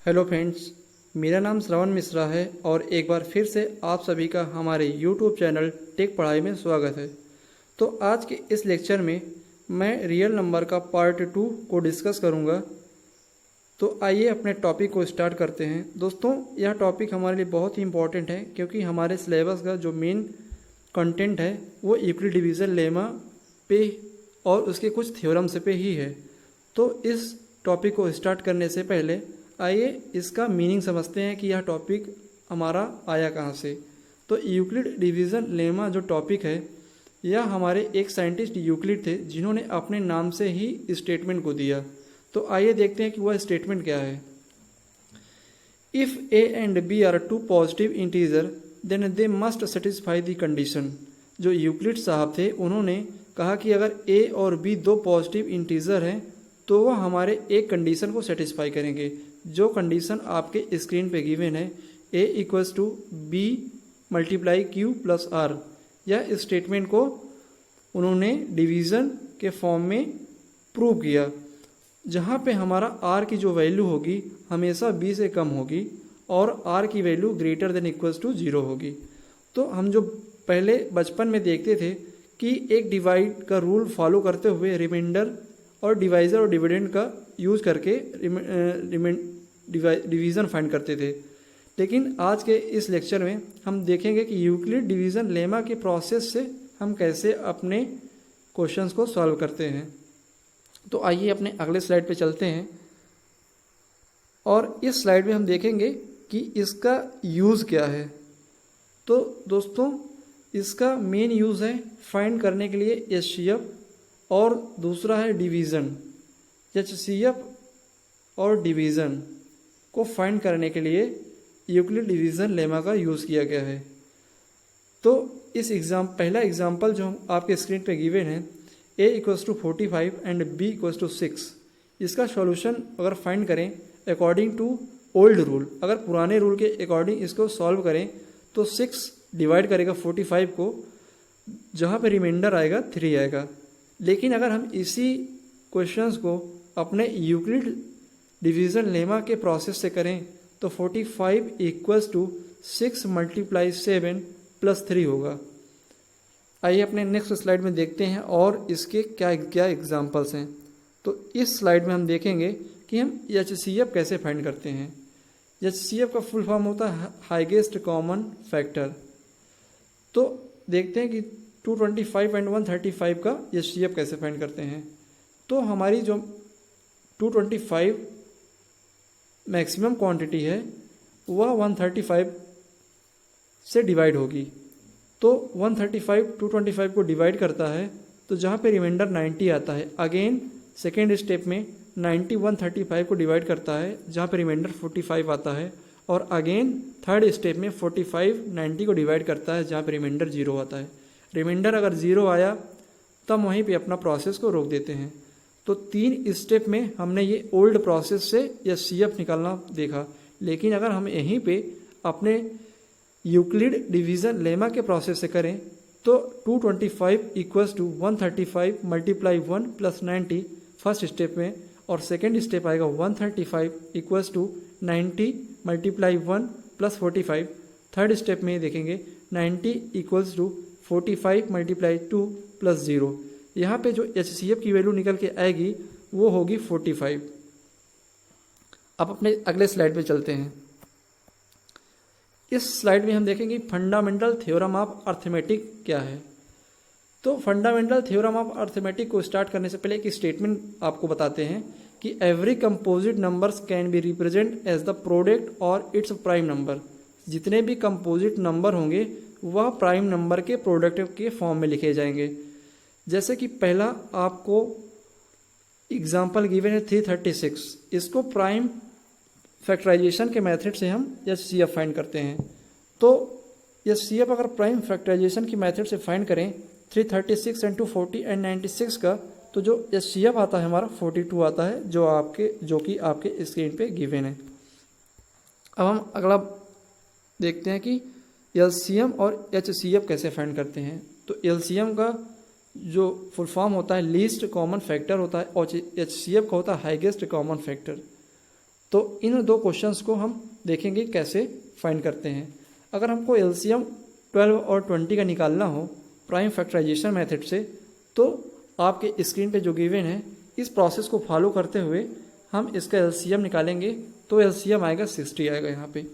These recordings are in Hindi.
हेलो फ्रेंड्स, मेरा नाम श्रवण मिश्रा है और एक बार फिर से आप सभी का हमारे यूट्यूब चैनल टेक पढ़ाई में स्वागत है। तो आज के इस लेक्चर में मैं रियल नंबर का पार्ट 2 को डिस्कस करूंगा। तो आइए अपने टॉपिक को स्टार्ट करते हैं। दोस्तों, यह टॉपिक हमारे लिए बहुत ही इम्पॉर्टेंट है क्योंकि हमारे सिलेबस का जो मेन कंटेंट है वो यूक्लिड डिवीज़न लेमा पे और उसके कुछ थ्योरम्स पे ही है। तो इस टॉपिक को स्टार्ट करने से पहले आइए इसका मीनिंग समझते हैं कि यह टॉपिक हमारा आया कहाँ से। तो यूक्लिड डिवीज़न लेमा जो टॉपिक है यह हमारे एक साइंटिस्ट यूक्लिड थे जिन्होंने अपने नाम से ही स्टेटमेंट को दिया। तो आइए देखते हैं कि वह स्टेटमेंट क्या है। If A and B are two positive integer then they must satisfy the condition. जो यूक्लिड साहब थे उन्होंने कहा कि अगर ए और बी दो पॉजिटिव इंटीजर हैं तो वह हमारे एक कंडीशन को सेटिस्फाई करेंगे। जो कंडीशन आपके स्क्रीन पे गिवन है a equals to B multiply Q plus R, यह स्टेटमेंट को उन्होंने डिवीज़न के फॉर्म में प्रूव किया, जहाँ पे हमारा r की जो वैल्यू होगी हमेशा b से कम होगी और r की value greater than equals to 0 होगी। तो हम जो पहले बचपन में देखते थे कि एक डिवाइड का रूल फॉलो करते हुए रिमाइंडर और डिवाइज़र और डिविडेंड का यूज़ करके डिवीज़न फाइंड करते थे, लेकिन आज के इस लेक्चर में हम देखेंगे कि यूक्लिड डिवीज़न लेमा के प्रोसेस से हम कैसे अपने क्वेश्चंस को सॉल्व करते हैं। तो आइए अपने अगले स्लाइड पे चलते हैं और इस स्लाइड में हम देखेंगे कि इसका यूज़ क्या है। तो दोस्तों, इसका मेन यूज़ है फाइंड करने के लिए एचसीएफ और दूसरा है डिवीज़न। एचसीएफ और डिवीज़न को फाइंड करने के लिए यूक्लिड डिवीज़न लेमा का यूज़ किया गया है। तो इस पहला एग्जाम्पल जो आपके स्क्रीन पे गिवन है a equals to 45 and b equals to 6, इसका सॉल्यूशन अगर फाइंड करें अकॉर्डिंग टू ओल्ड रूल, अगर पुराने रूल के अकॉर्डिंग इसको सॉल्व करें तो 6 डिवाइड करेगा 45 को, जहाँ पे रिमाइंडर आएगा 3 आएगा। लेकिन अगर हम इसी क्वेश्चंस को अपने यूक्लिड डिवीज़न लेमा के प्रोसेस से करें तो 45 इक्वल्स टू 6 मल्टीप्लाई 7 प्लस 3 होगा। आइए अपने नेक्स्ट स्लाइड में देखते हैं और इसके क्या क्या एग्जांपल्स हैं। तो इस स्लाइड में हम देखेंगे कि हम एचसीएफ कैसे फाइंड करते हैं। एचसीएफ का फुल फॉर्म होता है हाईएस्ट कॉमन फैक्टर। तो देखते हैं कि 225 एंड 135 का एचसीएफ कैसे फाइंड करते हैं। तो हमारी जो 225 मैक्सिमम क्वांटिटी है वह 135 से डिवाइड होगी। तो 135 225 को डिवाइड करता है तो जहाँ पे रिमाइंडर 90 आता है। अगेन सेकेंड स्टेप में 90 135 को डिवाइड करता है जहाँ पे रिमाइंडर 45 आता है। और अगेन थर्ड स्टेप में 45 90 को डिवाइड करता है जहाँ पे रिमाइंडर 0 आता है। रिमाइंडर अगर 0 आया तब वहीं पे अपना प्रोसेस को रोक देते हैं। तो 3 स्टेप में हमने ये ओल्ड प्रोसेस से एचसीएफ निकालना देखा, लेकिन अगर हम यहीं पे अपने यूक्लिड डिवीज़न लेमा के प्रोसेस से करें तो 225 equals to 135 multiply 1 plus 90 first step में, और सेकेंड स्टेप आएगा 135 equals to 90 multiply 1 plus 45। Third step में देखेंगे 90 इक्वल्स टू 45 मल्टीप्लाई 2 प्लस 0। यहाँ पे जो एचसीएफ की वैल्यू निकल के आएगी वो होगी 45। अब अपने अगले स्लाइड पे चलते हैं। इस स्लाइड में हम देखेंगे फंडामेंटल थ्योरम ऑफ अर्थमेटिक क्या है। तो फंडामेंटल थ्योरम ऑफ अर्थमेटिक को स्टार्ट करने से पहले एक स्टेटमेंट आपको बताते हैं कि every composite numbers can be represent as the product और इट्स प्राइम नंबर। जितने भी कंपोजिट नंबर होंगे वह प्राइम नंबर के प्रोडक्ट के फॉर्म में लिखे जाएंगे। जैसे कि पहला आपको एग्जाम्पल गिवन है 336, इसको प्राइम फैक्टराइजेशन के मेथड से हम एचसीएफ फाइंड करते हैं। तो एचसीएफ अगर प्राइम फैक्टराइजेशन की मेथड से फाइंड करें 336 एंड 240 एंड 96 का, तो जो एचसीएफ आता है हमारा 42 आता है, जो कि आपके स्क्रीन पे गिवन है। अब हम अगला देखते हैं कि एलसीएम और एचसीएफ कैसे फाइंड करते हैं। तो एलसीएम का जो फुल फॉर्म होता है लीस्ट कॉमन फैक्टर होता है और एचसीएफ का होता है हाईएस्ट कॉमन फैक्टर। तो इन दो क्वेश्चंस को हम देखेंगे कैसे फाइंड करते हैं। अगर हमको एलसीएम 12 और 20 का निकालना हो प्राइम फैक्टराइजेशन मेथड से, तो आपके स्क्रीन पे जो गिवन है इस प्रोसेस को फॉलो करते हुए हम इसका एलसीएम निकालेंगे, तो एलसीएम आएगा 60 आएगा यहाँ पे।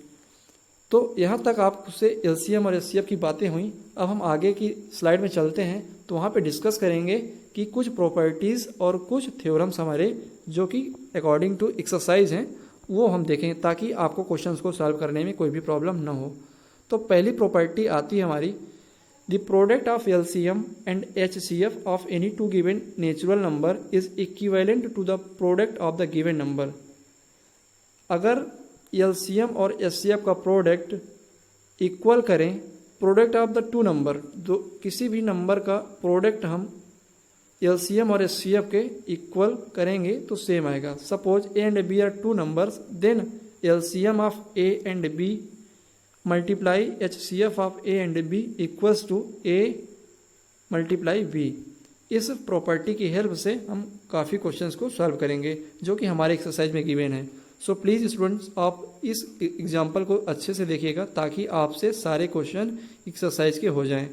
तो यहाँ तक आपसे एलसीएम और एचसीएफ की बातें हुई। अब हम आगे की स्लाइड में चलते हैं, तो वहाँ पे डिस्कस करेंगे कि कुछ प्रॉपर्टीज़ और कुछ थ्योरम्स हमारे जो कि अकॉर्डिंग टू एक्सरसाइज हैं वो हम देखें, ताकि आपको क्वेश्चंस को सॉल्व करने में कोई भी प्रॉब्लम ना हो। तो पहली प्रॉपर्टी आती है हमारी, the product of LCM and HCF of any two given natural number is equivalent to the product of the given number. अगर एलसीएम और एचसीएफ का प्रोडक्ट इक्वल करें product of the two number, जो किसी भी नंबर का प्रोडक्ट हम एलसीएम और एचसीएफ के इक्वल करेंगे तो सेम आएगा। Suppose A and B are two numbers, then LCM of A and B multiply HCF of A and B equals to A multiply B. इस प्रॉपर्टी की हेल्प से हम काफ़ी क्वेश्चंस को सॉल्व करेंगे जो कि हमारे एक्सरसाइज में गिवन है। सो प्लीज़ स्टूडेंट्स, आप इस एग्जाम्पल को अच्छे से देखिएगा ताकि आपसे सारे क्वेश्चन एक्सरसाइज के हो जाएं।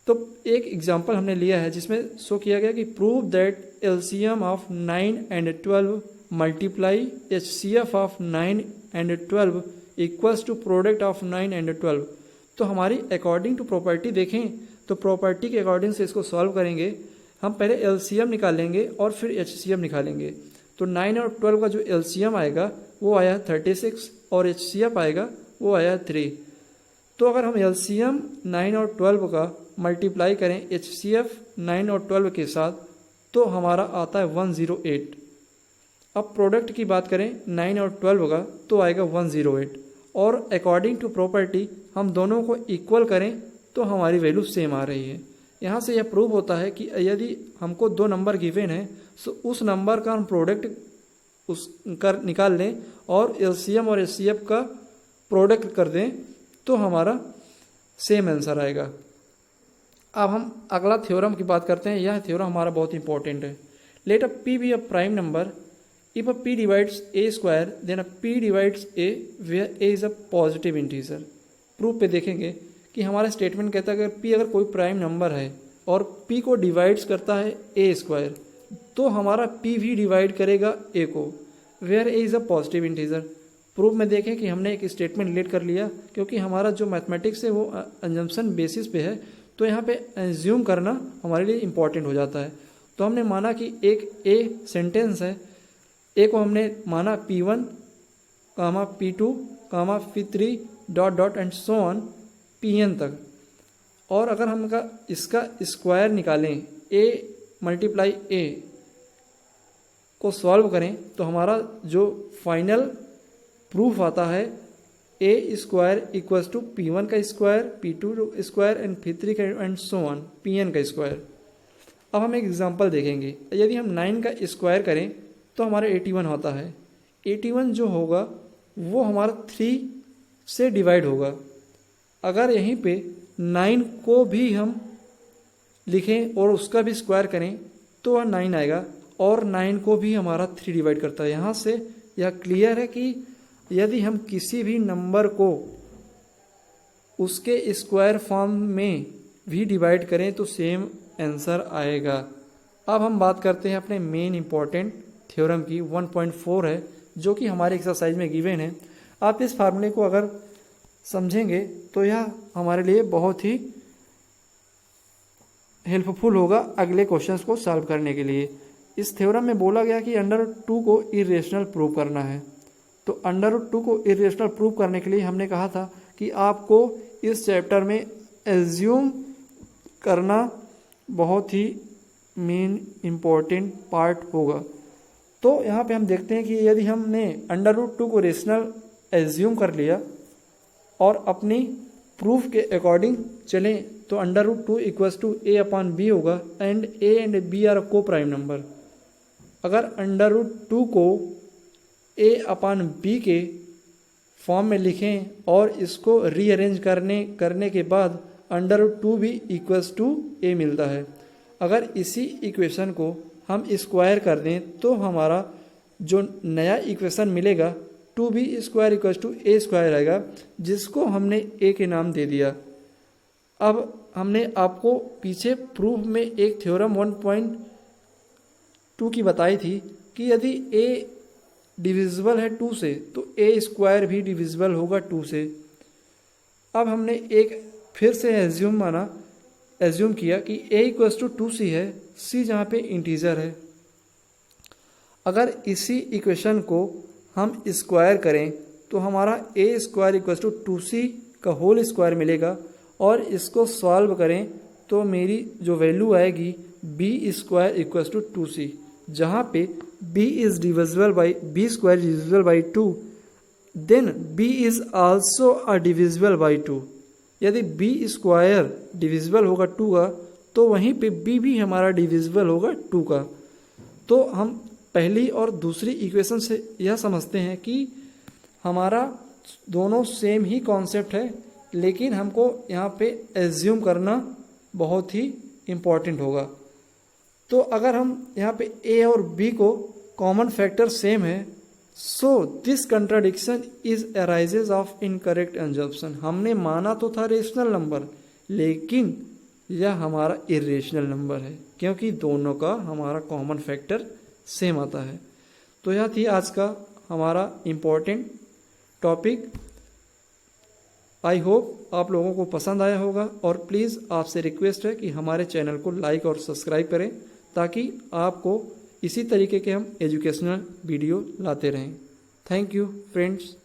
तो एक एग्जाम्पल हमने लिया है जिसमें शो किया गया कि prove that LCM of 9 and 12 multiply HCF of 9 and 12 equals to product of 9 and 12। तो हमारी अकॉर्डिंग टू प्रॉपर्टी देखें तो प्रॉपर्टी के अकॉर्डिंग से इसको सॉल्व करेंगे। हम पहले एलसीएम निकालेंगे और फिर एचसीएफ निकालेंगे। तो 9 और 12 का जो एलसीएम आएगा वो आया 36 और एचसीएफ आएगा वो आया 3। तो अगर हम एलसीएम 9 और 12 का मल्टीप्लाई करें एचसीएफ 9 और 12 के साथ तो हमारा आता है 108। अब प्रोडक्ट की बात करें 9 और 12 का तो आएगा 108, और अकॉर्डिंग टू प्रॉपर्टी हम दोनों को इक्वल करें तो हमारी वैल्यू सेम आ रही है। यहाँ से यह प्रूव होता है कि यदि हमको दो नंबर गिवन है तो उस नंबर का हम प्रोडक्ट उस कर निकाल लें और एलसीएम और एचसीएफ का प्रोडक्ट कर दें तो हमारा सेम आंसर आएगा। अब हम अगला थ्योरम की बात करते हैं। यह थ्योरम हमारा बहुत इंपॉर्टेंट है। Let a p be a prime number if a p divides a square then a p divides a where a is a positive integer. Proof पे देखेंगे कि हमारा स्टेटमेंट कहता है अगर पी अगर कोई प्राइम नंबर है और पी को डिवाइड्स करता है ए स्क्वायर तो हमारा पी भी डिवाइड करेगा ए को, where a is a positive integer. Proof में देखें कि हमने एक स्टेटमेंट रिलेट कर लिया क्योंकि हमारा जो मैथमेटिक्स है वो अजम्पशन बेसिस पे है, तो यहाँ पे एज्यूम करना हमारे लिए इम्पॉर्टेंट हो जाता है। तो हमने माना कि एक ए सेंटेंस है, ए को हमने माना P1 comma P2 comma P3 dot dot and so on Pn तक। और अगर हम इसका स्क्वायर निकालें a मल्टीप्लाई a को सॉल्व करें तो हमारा जो फाइनल प्रूफ आता है ए स्क्वायर इक्वल्स टू P1 का square, P2 square and P3 का एंड सो ऑन Pn का स्क्वायर। अब हम एक एग्जांपल देखेंगे। यदि हम 9 का स्क्वायर करें तो हमारा 81 होता है। 81 जो होगा वो हमारा 3 से डिवाइड होगा। अगर यहीं पे 9 को भी हम लिखें और उसका भी स्क्वायर करें तो वह 9 आएगा, और 9 को भी हमारा 3 डिवाइड करता है। यहाँ से यह क्लियर है कि यदि हम किसी भी नंबर को उसके स्क्वायर फॉर्म में भी डिवाइड करें तो सेम आंसर आएगा। अब हम बात करते हैं अपने मेन इंपॉर्टेंट थ्योरम की, 1.4 है जो कि हमारे एक्सरसाइज में गिवन है। आप इस फार्मूले को अगर समझेंगे तो यह हमारे लिए बहुत ही हेल्पफुल होगा अगले क्वेश्चंस को सॉल्व करने के लिए। इस थ्योरम में बोला गया कि √2 को इरेशनल प्रूव करना है। तो √2 को इरेशनल प्रूव करने के लिए हमने कहा था कि आपको इस चैप्टर में एज्यूम करना बहुत ही मेन इम्पॉर्टेंट पार्ट होगा। तो यहाँ पे हम देखते हैं कि यदि हमने √2 को रेशनल एज्यूम कर लिया और अपनी प्रूफ के अकॉर्डिंग चलें तो √2 इक्वल्स टू a/b होगा and a and b are coprime number. अगर √2 को a/b के फॉर्म में लिखें और इसको रीअरेंज करने के बाद √2 भी इक्वल्स टू a मिलता है। अगर इसी इक्वेशन को हम स्क्वायर कर दें तो हमारा जो नया इक्वेशन मिलेगा 2b² = a² आएगा, जिसको हमने a के नाम दे दिया। अब हमने आपको पीछे प्रूफ में एक थ्योरम 1.2 की बताई थी कि यदि a डिविजिबल है 2 से तो a² भी डिविजिबल होगा 2 से। अब हमने एक फिर से एज्यूम किया कि a = 2c है, c जहाँ पे इंटीजर है। अगर इसी इक्वेशन को हम स्क्वायर करें तो हमारा a² = 2c का होल स्क्वायर मिलेगा, और इसको सॉल्व करें तो मेरी जो वैल्यू आएगी b² = 2c, जहाँ पे b² divisible by 2, then b is also a divisible by 2। यदि b² डिविजिबल होगा 2 का तो वहीं पे b भी हमारा डिविजिबल होगा 2 का। तो हम पहली और दूसरी इक्वेशन से यह समझते हैं कि हमारा दोनों सेम ही कॉन्सेप्ट है, लेकिन हमको यहाँ पे एज्यूम करना बहुत ही इम्पॉर्टेंट होगा। तो अगर हम यहाँ पे a और b को कॉमन फैक्टर सेम है, so this contradiction is arises of incorrect assumption. हमने माना तो था रेशनल नंबर, लेकिन यह हमारा इरेशनल नंबर है, क्योंकि दोनों का हमारा कॉमन फैक्टर सेम आता है। तो यह थी आज का हमारा इम्पोर्टेंट टॉपिक। आई होप आप लोगों को पसंद आया होगा, और प्लीज़ आपसे रिक्वेस्ट है कि हमारे चैनल को लाइक और सब्सक्राइब करें, ताकि आपको इसी तरीके के हम एजुकेशनल वीडियो लाते रहें। Thank you friends.